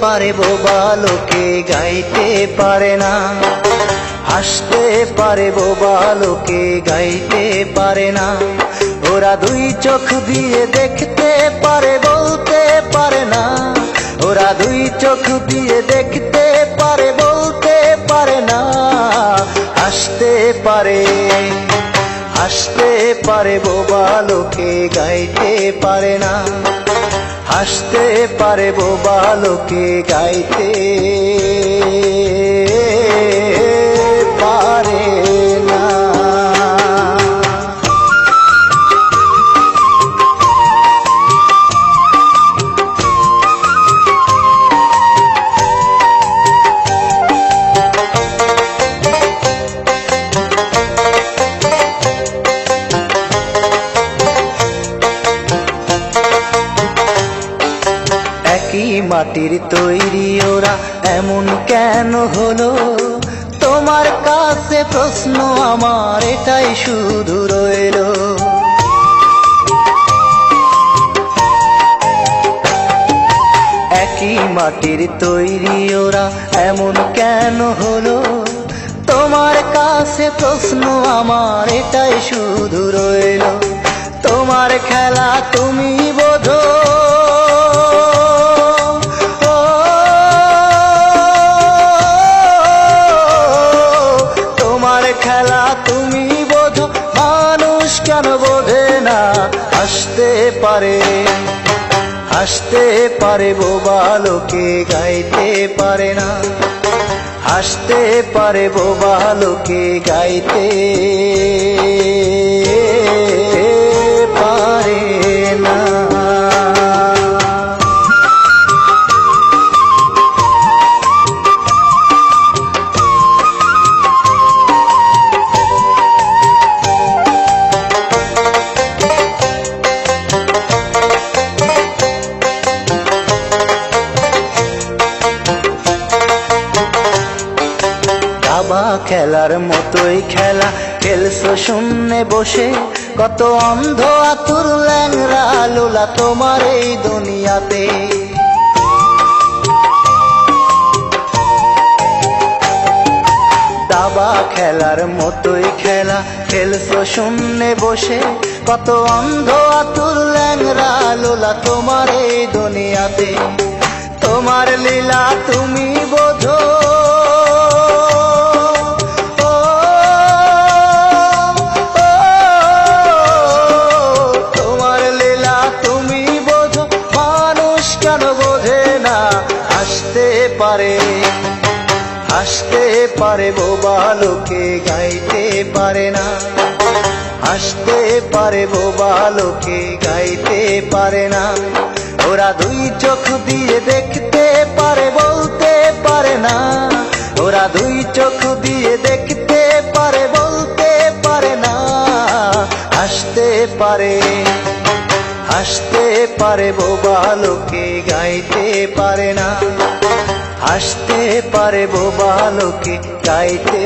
পারে বোবা লোকে গাইতে পারে না। হাসতে পারে বোবা লোকে গাইতে পারে না। ওরা দুই চোখ দিয়ে দেখতে পারে বলতে পারে না। ওরা দুই চোখ দিয়ে দেখতে পারে বলতে পারে না। হাসতে পারে বোবা লোকে গাইতে পারে না। হাসতে পারে বোবা লোকে গাইতে পারে না। একই মাটির তৈরি ওরা এমন কেন হলো? তোমার কাছে প্রশ্ন আমার এটাই শুধু রইল। একই মাটির তৈরি ওরা এমন কেন হলো? তোমার কাছে প্রশ্ন আমার এটাই শুধু রইল। তোমার খেলা তুমি বোঝো, খেলা তুমি বোঝো, মানুষ কেন বোঝে না? হাসতে পারে বোবা লোকে গাইতে পারে না। হাসতে পারে বোবা লোকে গাইতে পারে না। দাবা খেলার মতোই খেলা খেলছো শূন্যে বসে। কত অন্ধ আতুর ল্যাংরা লোলা তোমার এই দুনিয়াতে। দাবা খেলার মতোই খেলা খেলছো শূন্যে বসে। কত অন্ধ আতুর ল্যাংরা লোলা তোমার এই দুনিয়াতে। তোমার লীলা তুমি বোঝো, হাসতে পারে বোবা লোকে গাইতে পারে না। হাসতে পারে বোবা লোকে গাইতে পারে না। ওরা দুই চোখ দিয়ে দেখতে পারে বলতে পারে না। ওরা দুই চোখ দিয়ে দেখতে পারে বলতে পারে না। হাসতে পারে বোবা লোকে গাইতে পারে না। হাসতে পারে বোবা লোকে গাইতে